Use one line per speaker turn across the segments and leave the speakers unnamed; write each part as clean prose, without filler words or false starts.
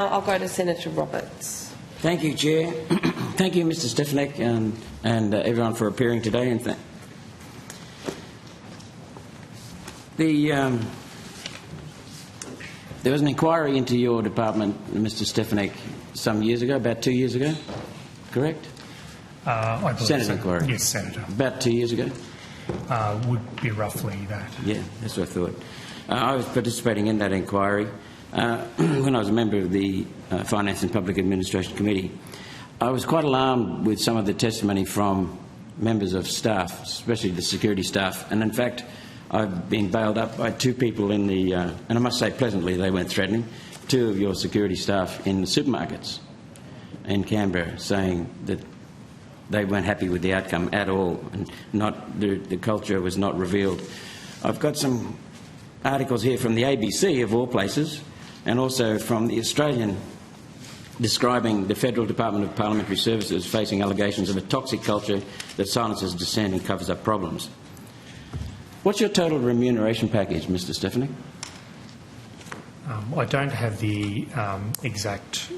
I'll go to Senator Roberts.
Thank you, Chair. Thank you, Mr Stefanic, and everyone for appearing today. And there was an inquiry into your department, Mr Stefanic, some years ago, about 2 years ago, correct?
I believe
Senate
so.
inquiry.
Yes, Senator.
About 2 years ago?
Would be roughly that.
Yeah, that's what I thought. I was participating in that inquiry when I was a member of the Finance and Public Administration Committee. I was quite alarmed with some of the testimony from members of staff, especially the security staff, and in fact I've been bailed up by two people in the, and I must say pleasantly, they weren't threatening, two of your security staff in the supermarkets in Canberra, saying that they weren't happy with the outcome at all, and the culture was not revealed. I've got some articles here from the ABC, of all places, and also from the Australian, describing the Federal Department of Parliamentary Services facing allegations of a toxic culture that silences dissent and covers up problems. What's your total remuneration package, Mr Stefanic?
I don't have the exact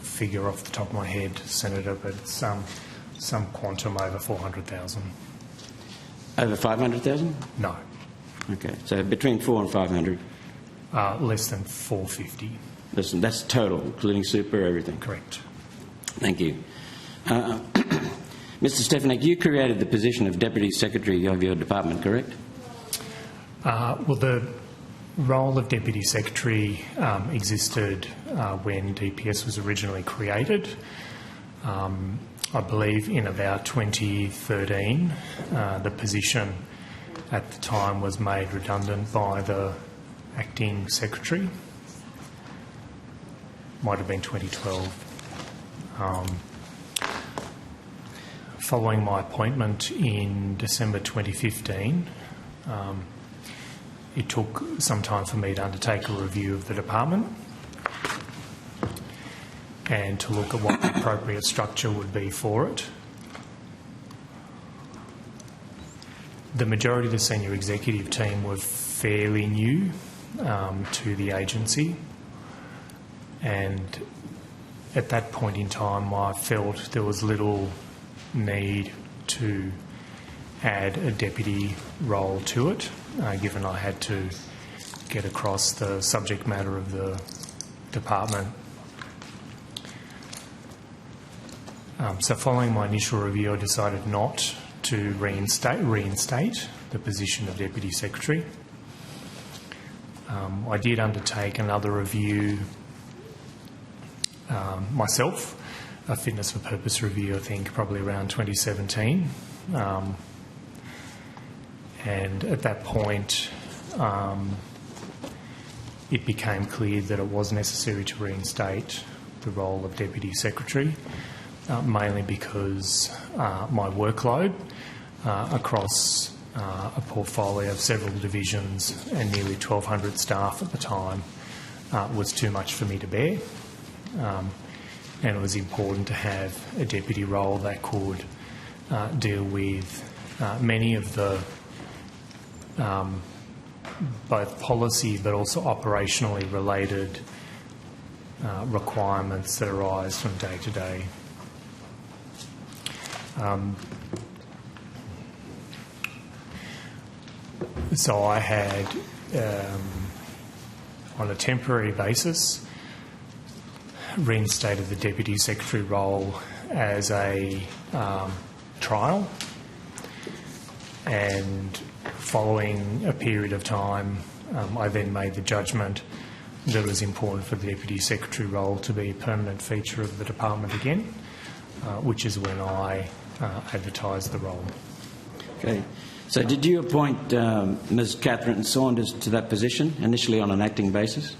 figure off the top of my head, Senator, but it's some quantum over 400,000.
Over 500,000?
No.
Okay, so between 4 and 500.
Less than 450.
Listen, that's total, including super, everything.
Correct.
Thank you. Mr Stefanic, you created the position of Deputy Secretary of your department, correct?
Well, the role of Deputy Secretary existed when DPS was originally created. I believe in about 2013, the position at the time was made redundant by the Acting Secretary. Might have been 2012. Following my appointment in December 2015, it took some time for me to undertake a review of the department and to look at what the appropriate structure would be for it. The majority of the senior executive team were fairly new to the agency, and at that point in time I felt there was little need to add a deputy role to it, given I had to get across the subject matter of the department. So following my initial review, I decided not to reinstate the position of Deputy Secretary. I did undertake another review myself, a fitness for purpose review, I think probably around 2017. And at that point, it became clear that it was necessary to reinstate the role of Deputy Secretary, mainly because my workload across a portfolio of several divisions and nearly 1,200 staff at the time was too much for me to bear. And it was important to have a deputy role that could deal with many of the both policy but also operationally related requirements that arise from day to day. So I had, on a temporary basis, reinstated the Deputy Secretary role as a trial, and following a period of time I then made the judgment that it was important for the Deputy Secretary role to be a permanent feature of the department again, which is when I advertised the role.
Okay. So did you appoint Ms Cate Saunders to that position, initially on an acting basis?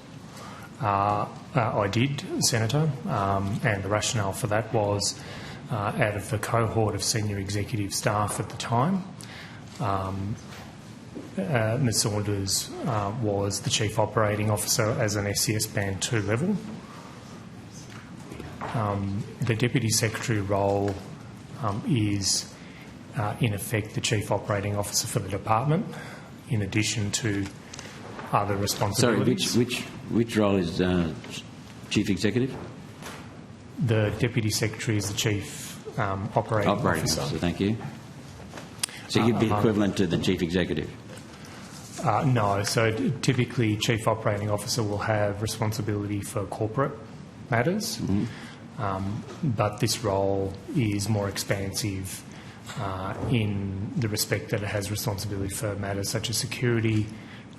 I did, Senator, and the rationale for that was out of the cohort of senior executive staff at the time, Ms Saunders was the Chief Operating Officer as an SCS Band 2 level. The Deputy Secretary role is in effect the Chief Operating Officer for the department, in addition to other responsibilities.
Sorry, which role is Chief Executive?
The Deputy Secretary is the Chief Operating Officer.
Thank you. So you'd be equivalent to the Chief Executive?
No. So typically, Chief Operating Officer will have responsibility for corporate matters, but this role is more expansive in the respect that it has responsibility for matters such as security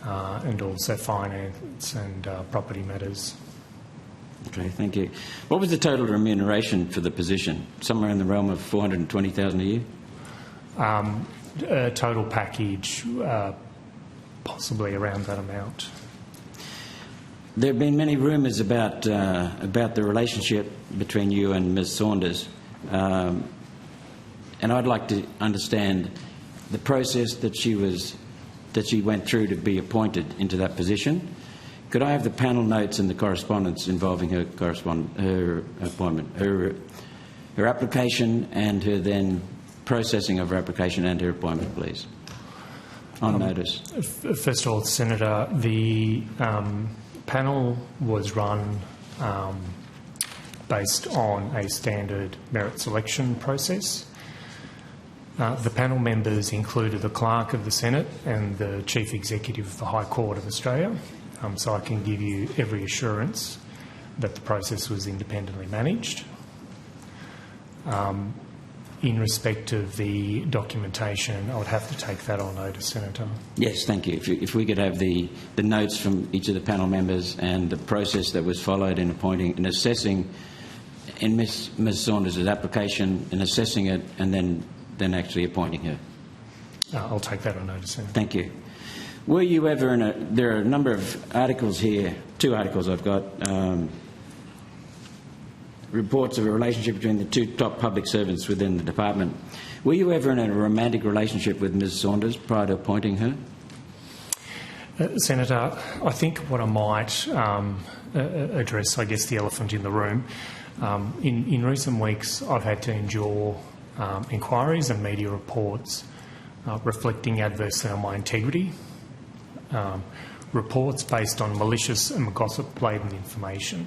and also finance and property matters.
Okay, thank you. What was the total remuneration for the position? Somewhere in the realm of $420,000 a year?
Total package, possibly around that amount.
There have been many rumours about the relationship between you and Ms Saunders, and I'd like to understand the process that she went through to be appointed into that position. Could I have the panel notes and the correspondence involving her appointment, her application and her then processing of her application and her appointment, please, on notice?
First of all, Senator, the panel was run based on a standard merit selection process. The panel members included the Clerk of the Senate and the Chief Executive of the High Court of Australia. So I can give you every assurance that the process was independently managed. In respect of the documentation, I would have to take that on notice, Senator.
Yes, thank you. If we could have the notes from each of the panel members and the process that was followed in appointing and assessing in Ms Saunders' application and assessing it and then actually appointing her.
I'll take that on notice, Senator.
Thank you. Were you ever in there are a number of articles here, 2 articles I've got, reports of a relationship between the 2 top public servants within the department. Were you ever in a romantic relationship with Ms Saunders prior to appointing her?
Senator, I think what I might address, I guess, the elephant in the room. In recent weeks, I've had to endure inquiries and media reports reflecting adversely on my integrity. Reports based on malicious and gossip-laden information.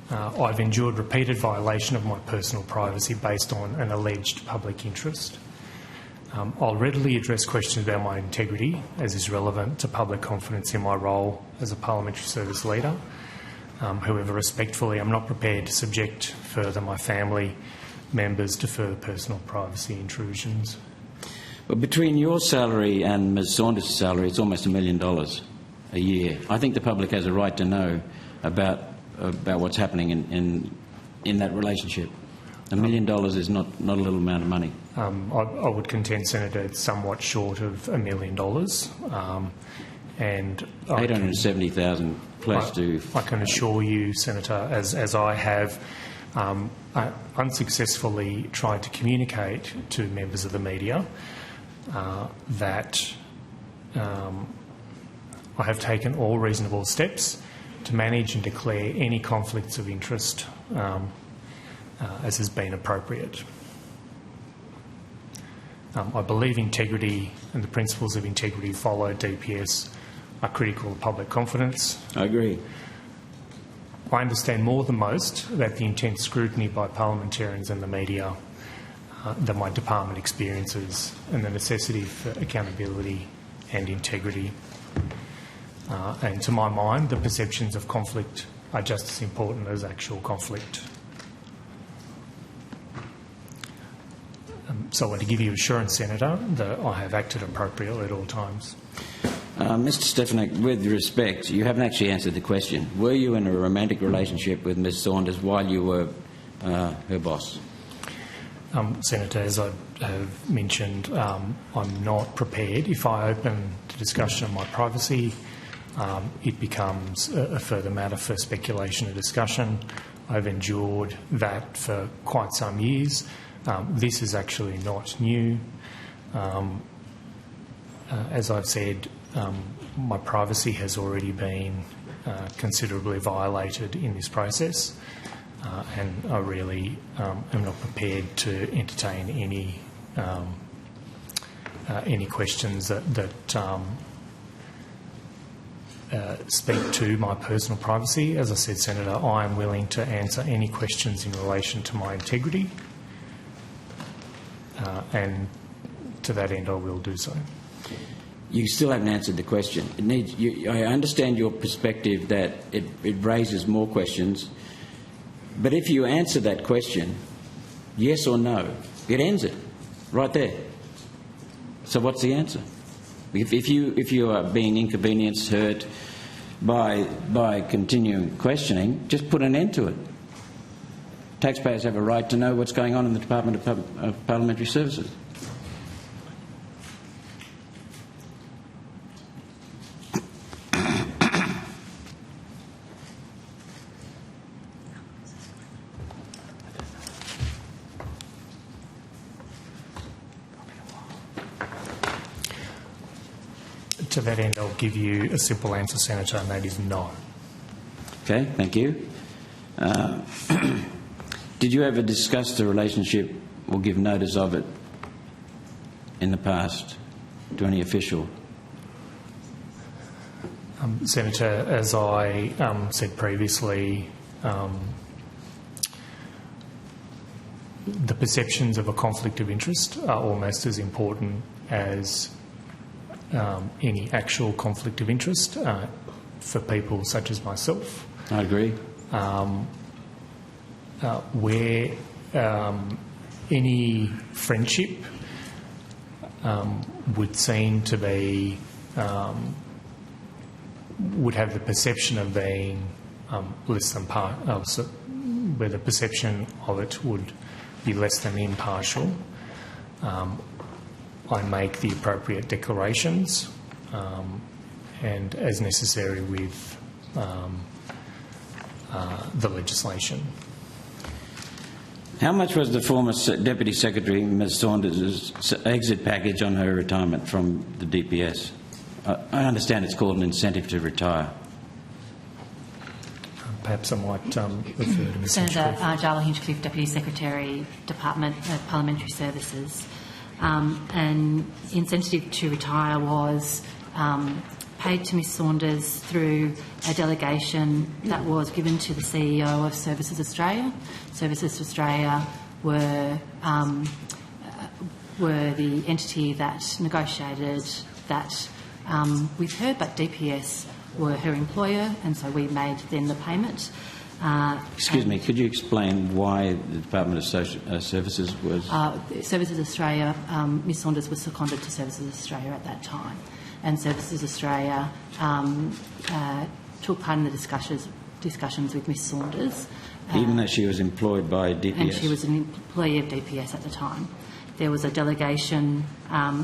I've endured repeated violation of my personal privacy based on an alleged public interest. I'll readily address questions about my integrity as is relevant to public confidence in my role as a parliamentary service leader. However, respectfully, I'm not prepared to subject further my family members to further personal privacy intrusions.
Well, between your salary and Ms Saunders' salary, it's almost $1 million a year. I think the public has a right to know about what's happening in that relationship. $1 million is not a little amount of money.
I would contend, Senator, it's somewhat short of $1 million. And
870,000 plus to...
I can assure you, Senator, as I have unsuccessfully tried to communicate to members of the media, that I have taken all reasonable steps to manage and declare any conflicts of interest as has been appropriate. I believe integrity and the principles of integrity followed DPS are critical of public confidence.
I agree.
I understand more than most that the intense scrutiny by parliamentarians and the media that my department experiences and the necessity for accountability and integrity. And to my mind, the perceptions of conflict are just as important as actual conflict. So I want to give you assurance, Senator, that I have acted appropriately at all times.
Mr Stefanic, with respect, you haven't actually answered the question. Were you in a romantic relationship with Ms Saunders while you were her boss?
Senator, as I have mentioned, I'm not prepared. If I open the discussion of my privacy, it becomes a further matter for speculation and discussion. I've endured that for quite some years. This is actually not new. As I've said, my privacy has already been considerably violated in this process, and I really am not prepared to entertain any questions that speak to my personal privacy. As I said, Senator, I am willing to answer any questions in relation to my integrity, and to that end I will do so.
You still haven't answered the question. I understand your perspective that it raises more questions, but if you answer that question, yes or no, it ends it right there. So what's the answer? If you are being inconvenienced, hurt by continuing questioning, just put an end to it. Taxpayers have a right to know what's going on in the Department of Parliamentary Services.
To that end, I'll give you a simple answer, Senator, and that is no.
Okay, thank you. Did you ever discuss the relationship or give notice of it in the past to any official?
Senator, as I said previously, the perceptions of a conflict of interest are almost as important as any actual conflict of interest for people such as myself.
I agree.
Where any friendship would seem to be, would have the perception of being less than where the perception of it would be less than impartial, I make the appropriate declarations and, as necessary, with the legislation.
How much was the former Deputy Secretary, Ms Saunders' exit package on her retirement from the DPS? I understand it's called an incentive to retire.
Perhaps I might refer to Ms
Senator Jarla Hinchcliffe, Deputy Secretary, Department of Parliamentary Services. An incentive to retire was paid to Ms Saunders through a delegation that was given to the CEO of Services Australia. Services Australia were the entity that negotiated that with her, but DPS were her employer, and so we made then the payment.
Excuse me, could you explain why the Department of Services was...
Services Australia, Ms Saunders was seconded to Services Australia at that time, and Services Australia took part in the discussions with Ms Saunders.
Even though she was employed by DPS?
And she was an employee of DPS at the time. There was a delegation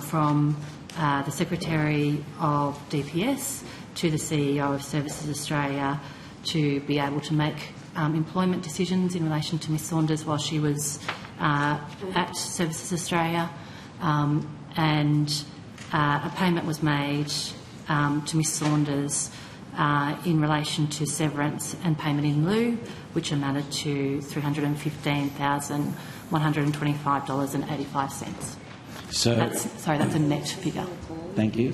from the Secretary of DPS to the CEO of Services Australia to be able to make employment decisions in relation to Ms Saunders while she was at Services Australia, and a payment was made to Ms Saunders in relation to severance and payment in lieu, which amounted to $315,125.85.
So
that's a net figure.
Thank you.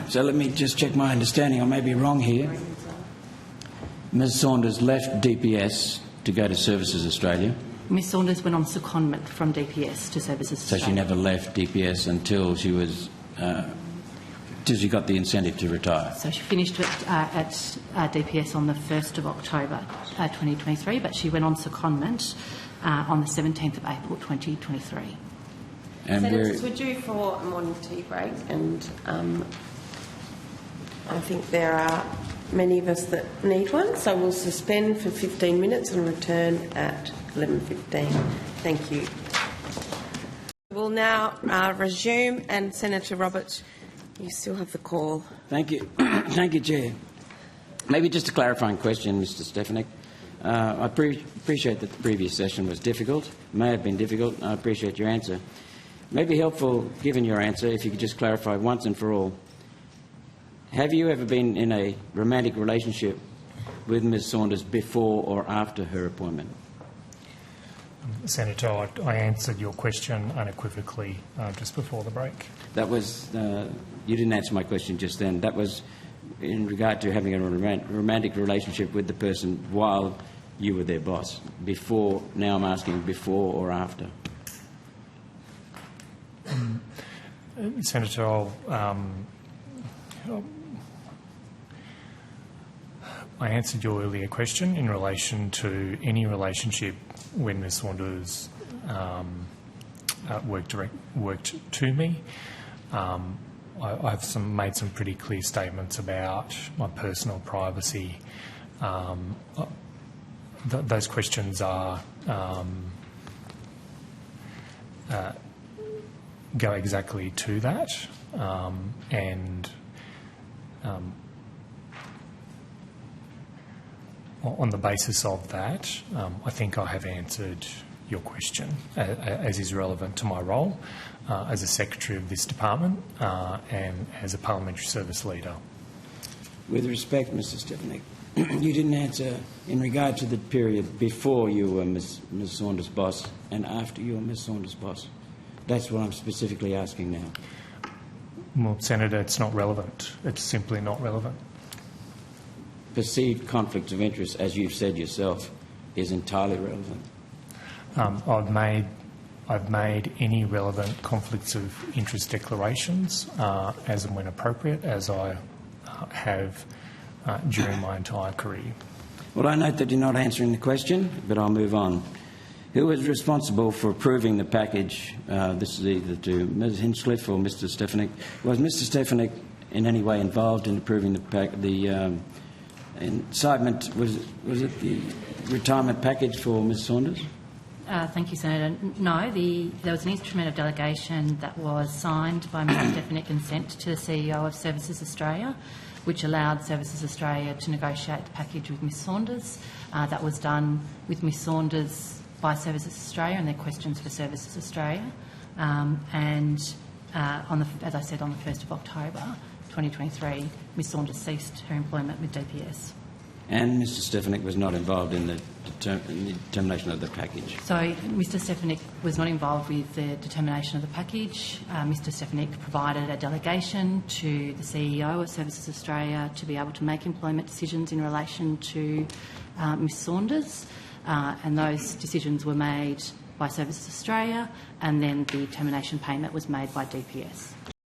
So let me just check my understanding. I may be wrong here. Ms Saunders left DPS to go to Services Australia.
Ms Saunders went on secondment from DPS to Services Australia.
So she never left DPS until she was... till she got the incentive to retire.
So she finished at DPS on the 1st of October 2023, but she went on secondment on the 17th of April 2023.
And
Senators, we're due for a morning tea break, and I think there are many of us that need one, so we'll suspend for 15 minutes and return at 11:15. Thank you. We'll now resume, and Senator Roberts, you still have the call.
Thank you. Thank you, Chair. Maybe just a clarifying question, Mr Stefanic. I appreciate that the previous session was difficult, may have been difficult. I appreciate your answer. It may be helpful, given your answer, if you could just clarify once and for all. Have you ever been in a romantic relationship with Ms Saunders before or after her appointment?
Senator, I answered your question unequivocally just before the break.
That was... you didn't answer my question just then. That was in regard to having a romantic relationship with the person while you were their boss? Before, now I'm asking before or after?
Senator, I answered your earlier question in relation to any relationship when Ms Saunders worked to me. I've made some pretty clear statements about my personal privacy. Those questions are go exactly to that, and on the basis of that, I think I have answered your question, as is relevant to my role as a secretary of this department and as a parliamentary service leader.
With respect, Mr Stefanic, you didn't answer in regard to the period before you were Ms Saunders' boss and after you were Ms Saunders' boss. That's what I'm specifically asking now.
Well, Senator, it's not relevant. It's simply not relevant.
Perceived conflict of interest, as you've said yourself, is entirely relevant.
I've made any relevant conflicts of interest declarations as and when appropriate, as I have during my entire career.
Well, I note that you're not answering the question, but I'll move on. Who was responsible for approving the package? This is either to Ms Hinchcliffe or Mr Stefanic. Was Mr Stefanic in any way involved in approving the incitement? Was it the retirement package for Ms Saunders?
Thank you, Senator. No, there was an instrument of delegation that was signed by Mr Stefanic and sent to the CEO of Services Australia, which allowed Services Australia to negotiate the package with Ms Saunders. That was done with Ms Saunders by Services Australia and their questions for Services Australia. As I said, on the 1st of October 2023, Ms Saunders ceased her employment with DPS.
And Mr Stefanic was not involved in the determination of the package?
So Mr Stefanic was not involved with the determination of the package. Mr Stefanic provided a delegation to the CEO of Services Australia to be able to make employment decisions in relation to Ms Saunders, and those decisions were made by Services Australia, and then the termination payment was made by DPS.